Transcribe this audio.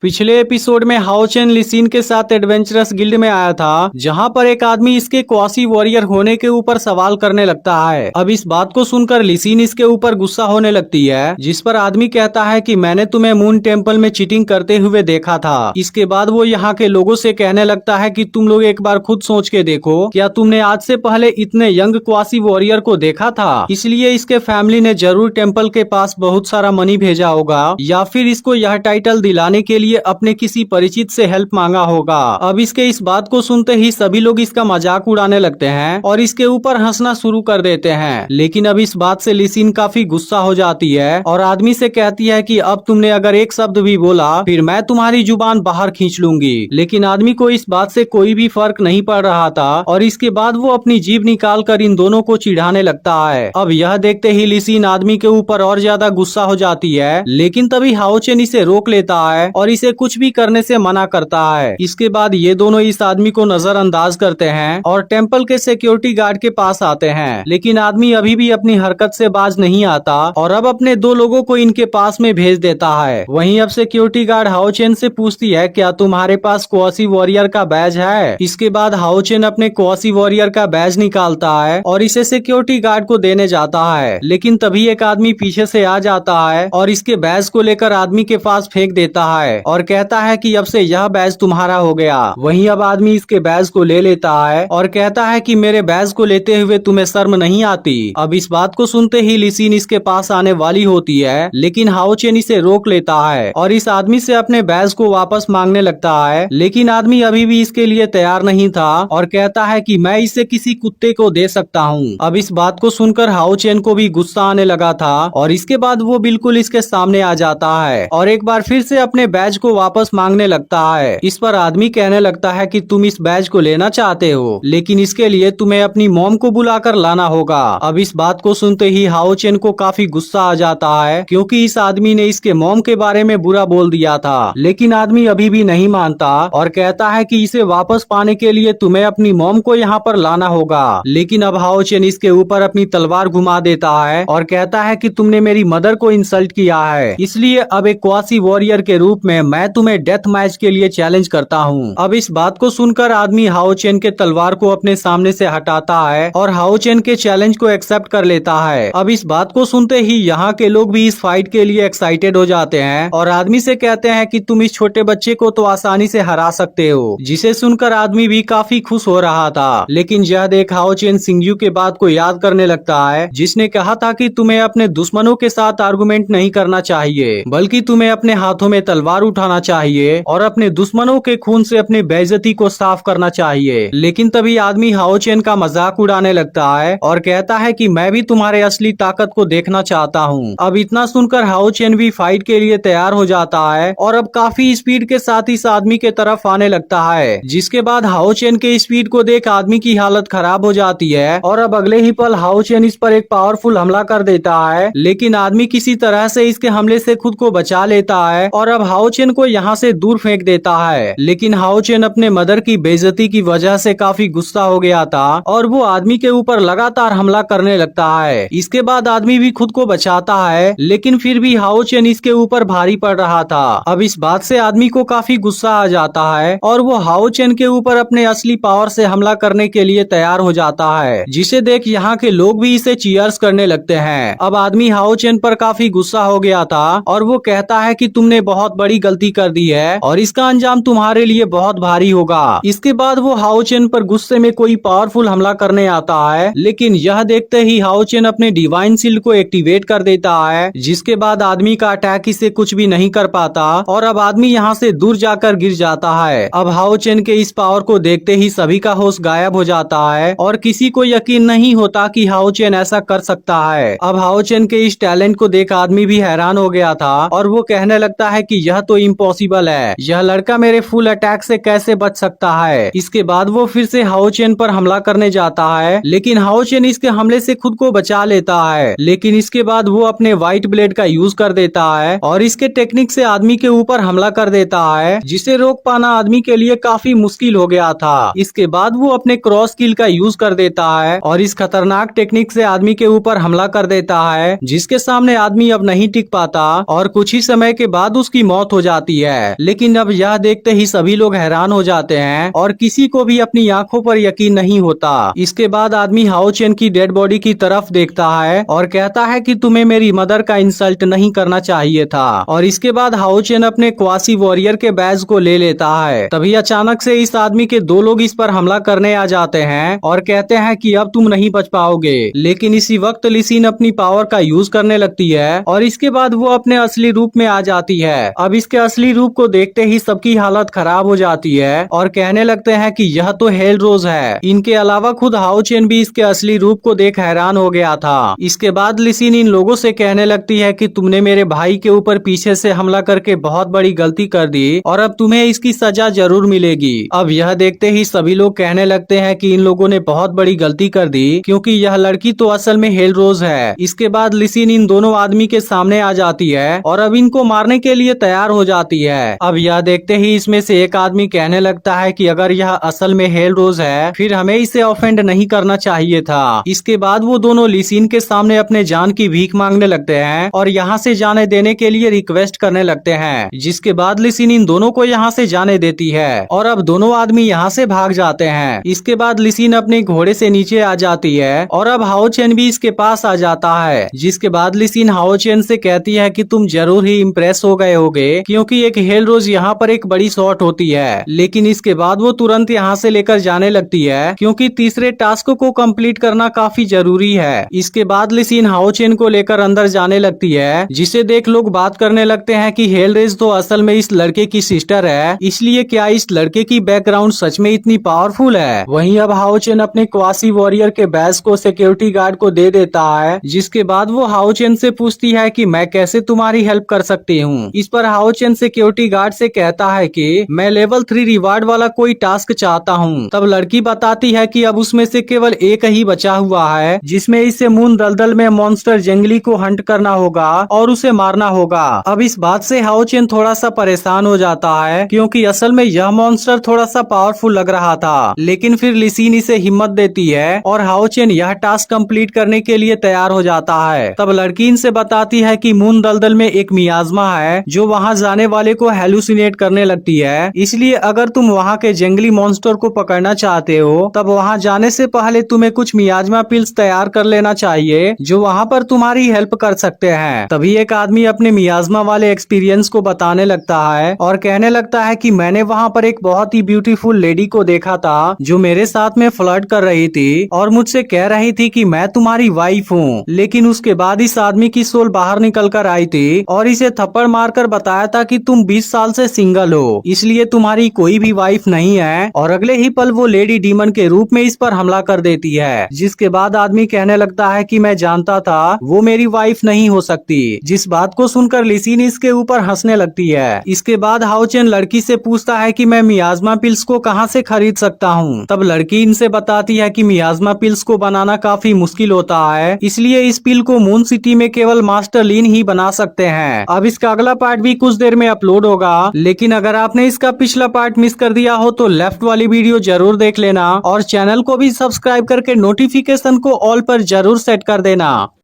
पिछले एपिसोड में हाओ चेन लिसिन के साथ एडवेंचरस गिल्ड में आया था, जहां पर एक आदमी इसके क्वासी वॉरियर होने के ऊपर सवाल करने लगता है। अब इस बात को सुनकर लिसिन इसके ऊपर गुस्सा होने लगती है, जिस पर आदमी कहता है कि मैंने तुम्हें मून टेम्पल में चीटिंग करते हुए देखा था। इसके बाद वो यहाँ के लोगों से कहने लगता है कि तुम लोग एक बार खुद सोच के देखो, क्या तुमने आज से पहले इतने यंग क्वासी वॉरियर को देखा था? इसलिए इसके फैमिली ने जरूर टेम्पल के पास बहुत सारा मनी भेजा होगा, या फिर इसको यह टाइटल दिलाने के लिए अपने किसी परिचित से हेल्प मांगा होगा। अब इसके इस बात को सुनते ही सभी लोग इसका मजाक उड़ाने लगते हैं और इसके ऊपर हंसना शुरू कर देते हैं। लेकिन अब इस बात से लिसिन काफी गुस्सा हो जाती है और आदमी से कहती है कि अब तुमने अगर एक शब्द भी बोला फिर मैं तुम्हारी जुबान बाहर खींच लूंगी। लेकिन आदमी को इस बात से कोई भी फर्क नहीं पड़ रहा था और इसके बाद वो अपनी जीभ निकाल कर इन दोनों को चिढ़ाने लगता है। अब यह देखते ही लिसिन आदमी के ऊपर और ज्यादा गुस्सा हो जाती है, लेकिन तभी हाओ चेन इसे रोक लेता है और इसे कुछ भी करने से मना करता है। इसके बाद ये दोनों इस आदमी को नजरअंदाज करते हैं और टेम्पल के सिक्योरिटी गार्ड के पास आते हैं, लेकिन आदमी अभी भी अपनी हरकत से बाज नहीं आता और अब अपने दो लोगों को इनके पास में भेज देता है। वहीं अब सिक्योरिटी गार्ड हाओ चेन से पूछती है, क्या तुम्हारे पास क्वासी वॉरियर का बैज है? इसके बाद हाओ चेन अपने क्वासी वॉरियर का बैज निकालता है और इसे सिक्योरिटी गार्ड को देने जाता है, लेकिन तभी एक आदमी पीछे से आ जाता है और इसके बैज को लेकर आदमी के पास फेंक देता है और कहता है कि अब से यह बैज तुम्हारा हो गया। वहीं अब आदमी इसके बैज को ले लेता है और कहता है कि मेरे बैज को लेते हुए तुम्हें शर्म नहीं आती। अब इस बात को सुनते ही लिसिन इसके पास आने वाली होती है, लेकिन हाओ चेन इसे रोक लेता है और इस आदमी से अपने बैज को वापस मांगने लगता है। लेकिन आदमी अभी भी इसके लिए तैयार नहीं था और कहता है कि मैं इसे किसी कुत्ते को दे सकता हूँ। अब इस बात को सुनकर हाओ चेन को भी गुस्सा आने लगा था और इसके बाद वो बिल्कुल इसके सामने आ जाता है और एक बार फिर से अपने बैज को वापस मांगने लगता है। इस पर आदमी कहने लगता है कि तुम इस बैज को लेना चाहते हो, लेकिन इसके लिए तुम्हें अपनी मॉम को बुलाकर लाना होगा। अब इस बात को सुनते ही हाओ चेन को काफी गुस्सा आ जाता है, क्योंकि इस आदमी ने इसके मॉम के बारे में बुरा बोल दिया था। लेकिन आदमी अभी भी नहीं मानता और कहता है कि इसे वापस पाने के लिए तुम्हें अपनी मॉम को यहाँ पर लाना होगा। लेकिन अब हाओ चेन इसके ऊपर अपनी तलवार घुमा देता है और कहता है कि तुमने मेरी मदर को इंसल्ट किया है, इसलिए अब एक क्वासी वॉरियर के रूप में मैं तुम्हें डेथ मैच के लिए चैलेंज करता हूँ। अब इस बात को सुनकर आदमी हाओ चेन के तलवार को अपने सामने से हटाता है और हाओ चेन के चैलेंज को एक्सेप्ट कर लेता है। अब इस बात को सुनते ही यहाँ के लोग भी इस फाइट के लिए एक्साइटेड हो जाते हैं और आदमी से कहते हैं कि तुम इस छोटे बच्चे को तो आसानी से हरा सकते हो, जिसे सुनकर आदमी भी काफी खुश हो रहा था। लेकिन यह देख हाओ चेन सिंगयू के बात को याद करने लगता है, जिसने कहा था कि तुम्हें अपने दुश्मनों के साथ आर्गुमेंट नहीं करना चाहिए, बल्कि तुम्हें अपने हाथों में तलवार उठाना चाहिए और अपने दुश्मनों के खून से अपनी बेइज्जती को साफ करना चाहिए। लेकिन तभी आदमी हाओ चेन का मजाक उड़ाने लगता है और कहता है कि मैं भी तुम्हारे असली ताकत को देखना चाहता हूँ। अब इतना सुनकर हाओ चेन भी फाइट के लिए तैयार हो जाता है और अब काफी स्पीड के साथ इस आदमी के तरफ आने लगता है, जिसके बाद हाओ चेन के स्पीड को देख आदमी की हालत खराब हो जाती है और अब अगले ही पल हाओ चेन इस पर एक पावरफुल हमला कर देता है। लेकिन आदमी किसी तरह से इसके हमले से खुद को बचा लेता है और अब हाओ चेन को यहाँ से दूर फेंक देता है। लेकिन हाओ चेन अपने मदर की बेइज्जती की वजह से काफी गुस्सा हो गया था और वो आदमी के ऊपर लगातार हमला करने लगता है। इसके बाद आदमी भी खुद को बचाता है, लेकिन फिर भी हाओ चेन इसके ऊपर भारी पड़ रहा था। अब इस बात से आदमी को काफी गुस्सा आ जाता है और वो हाओ चेन के ऊपर अपने असली पावर से हमला करने के लिए तैयार हो जाता है, जिसे देख यहाँ के लोग भी इसे चीयर्स करने लगते हैं। अब आदमी हाओ चेन पर काफी गुस्सा हो गया था और वो कहता है कि तुमने बहुत बड़ी गलती कर दी है और इसका अंजाम तुम्हारे लिए बहुत भारी होगा। इसके बाद वो हाओ चेन पर गुस्से में कोई पावरफुल हमला करने आता है, लेकिन यह देखते ही हाओ चेन अपने डिवाइन शील्ड को एक्टिवेट कर देता है, जिसके बाद आदमी का अटैक इसे कुछ भी नहीं कर पाता और अब आदमी यहाँ से दूर जाकर गिर जाता है। अब हाओ चेन के इस पावर को देखते ही सभी का होश गायब हो जाता है और किसी को यकीन नहीं होता कि हाओ चेन ऐसा कर सकता है। अब हाओ चेन के इस टैलेंट को देख आदमी भी हैरान हो गया था और वो कहने लगता है कि यह तो इम्पॉसिबल है, यह लड़का मेरे फुल अटैक से कैसे बच सकता है। इसके बाद वो फिर से हाओ चेन पर हमला करने जाता है, लेकिन हाओ चेन इसके हमले से खुद को बचा लेता है। लेकिन इसके बाद वो अपने व्हाइट ब्लेड का यूज कर देता है और इसके टेक्निक से आदमी के ऊपर हमला कर देता है, जिसे रोक पाना आदमी के लिए काफी मुश्किल हो गया था। इसके बाद वो अपने क्रॉस किल का यूज कर देता है और इस खतरनाक टेक्निक से आदमी के ऊपर हमला कर देता है, जिसके सामने आदमी अब नहीं टिक पाता और कुछ ही समय के बाद उसकी मौत हो जाती है। लेकिन अब यह देखते ही सभी लोग हैरान हो जाते हैं और किसी को भी अपनी आंखों पर यकीन नहीं होता। इसके बाद आदमी हाओ चेन की डेड बॉडी की तरफ देखता है और कहता है कि तुम्हें मेरी मदर का इंसल्ट नहीं करना चाहिए था। और इसके बाद हाओ चेन अपने क्वासी वॉरियर के बैज को ले लेता है। तभी अचानक से इस आदमी के दो लोग इस पर हमला करने आ जाते हैं और कहते हैं कि अब तुम नहीं बच पाओगे। लेकिन इसी वक्त ली सिन अपनी पावर का यूज करने लगती है और इसके बाद वो अपने असली रूप में आ जाती है। अब इसके असली रूप को देखते ही सबकी हालत खराब हो जाती है और कहने लगते हैं कि यह तो हेल रोज है। इनके अलावा खुद हाओ चेन भी इसके असली रूप को देख हैरान हो गया था। इसके बाद ली सिन इन लोगों से कहने लगती है कि तुमने मेरे भाई के ऊपर पीछे से हमला करके बहुत बड़ी गलती कर दी और अब तुम्हें इसकी सजा जरूर मिलेगी। अब यह देखते ही सभी लोग कहने लगते हैं कि इन लोगों ने बहुत बड़ी गलती कर दी क्योंकि यह लड़की तो असल में हेल रोज है। इसके बाद ली सिन इन दोनों आदमी के सामने आ जाती है और अब इनको मारने के लिए तैयार हो जाती है। अब यह देखते ही इसमें से एक आदमी कहने लगता है कि अगर यह असल में हेल रोज है फिर हमें इसे ऑफेंड नहीं करना चाहिए था। इसके बाद वो दोनों ली सिन के सामने अपने जान की भीख मांगने लगते हैं और यहाँ से जाने देने के लिए रिक्वेस्ट करने लगते हैं। जिसके बाद ली सिन इन दोनों को यहाँ से जाने देती है और अब दोनों आदमी यहाँ से भाग जाते हैं। इसके बाद ली सिन अपने घोड़े से नीचे आ जाती है और अब हाओ चेन भी इसके पास आ जाता है। जिसके बाद ली सिन हाओ चेन से कहती है कि तुम जरूर ही इम्प्रेस हो गए होगे क्योंकि एक हेल रोज यहाँ पर एक बड़ी शॉट होती है। लेकिन इसके बाद वो तुरंत यहाँ से लेकर जाने लगती है क्योंकि तीसरे टास्क को कंप्लीट करना काफी जरूरी है। इसके बाद ली सिन हाओ चेन को लेकर अंदर जाने लगती है जिसे देख लोग बात करने लगते हैं कि हेल रेज तो असल में इस लड़के की सिस्टर है, इसलिए क्या इस लड़के की बैकग्राउंड सच में इतनी पावरफुल है। वहीं अब हाओ चेन अपने क्वासी वॉरियर के बैज को सिक्योरिटी गार्ड को दे देता है। जिसके बाद वो हाओ चेन से पूछती है कि मैं कैसे तुम्हारी हेल्प कर सकती हूँ। इस पर हाओ चेन सिक्योरिटी गार्ड से कहता है कि मैं लेवल 3 रिवार्ड वाला कोई टास्क चाहता हूँ। तब लड़की बताती है कि अब उसमें से केवल एक ही बचा हुआ है जिसमें इसे मून दलदल में मॉन्स्टर जंगली को हंट करना होगा और उसे मारना होगा। अब इस बात से हाओ चेन थोड़ा सा परेशान हो जाता है क्योंकि असल में यह मॉन्स्टर थोड़ा सा पावरफुल लग रहा था। लेकिन फिर ली सिन इसे हिम्मत देती है और हाओ चेन यह टास्क कंप्लीट करने के लिए तैयार हो जाता है। तब लड़की इनसे बताती है कि मून दलदल में एक मियाजमा है जो वहाँ जाने वाले को हेलुसिनेट करने लगती है, इसलिए अगर तुम वहाँ के जंगली मॉन्स्टर को पकड़ना चाहते हो तब वहाँ जाने से पहले तुम्हें कुछ मियाजमा पिल्स तैयार कर लेना चाहिए जो वहाँ पर तुम्हारी हेल्प कर सकते हैं। तभी एक आदमी अपने मियाजमा वाले एक्सपीरियंस को बताने लगता है और कहने लगता है कि मैंने वहाँ पर एक बहुत ही ब्यूटीफुल लेडी को देखा था जो मेरे साथ में फ्लर्ट कर रही थी और मुझसे कह रही थी कि मैं तुम्हारी वाइफ हूँ। लेकिन उसके बाद इस आदमी की सोल बाहर निकल कर आई थी और इसे थप्पड़ मारकर बताया था कि तुम 20 साल से सिंगल हो, इसलिए तुम्हारी कोई भी वाइफ नहीं है। और अगले ही पल वो लेडी डीमन के रूप में इस पर हमला कर देती है। जिसके बाद आदमी कहने लगता है कि मैं जानता था वो मेरी वाइफ नहीं हो सकती। जिस बात को सुनकर ली सिन इसके ऊपर हंसने लगती है। इसके बाद हाओ चेन लड़की से पूछता है कि मैं मियाजमा पिल्स को कहाँ से खरीद सकता हूँ। तब लड़की इनसे बताती है कि मियाजमा पिल्स को बनाना काफी मुश्किल होता है, इसलिए इस पिल को मून सिटी में केवल मास्टर लीन ही बना सकते हैं। अब इसका अगला पार्ट भी कुछ देर में अपलोड होगा, लेकिन अगर आपने इसका पिछला पार्ट मिस कर दिया हो तो लेफ्ट वाली वीडियो जरूर देख लेना और चैनल को भी सब्सक्राइब करके नोटिफिकेशन को ऑल पर जरूर सेट कर देना।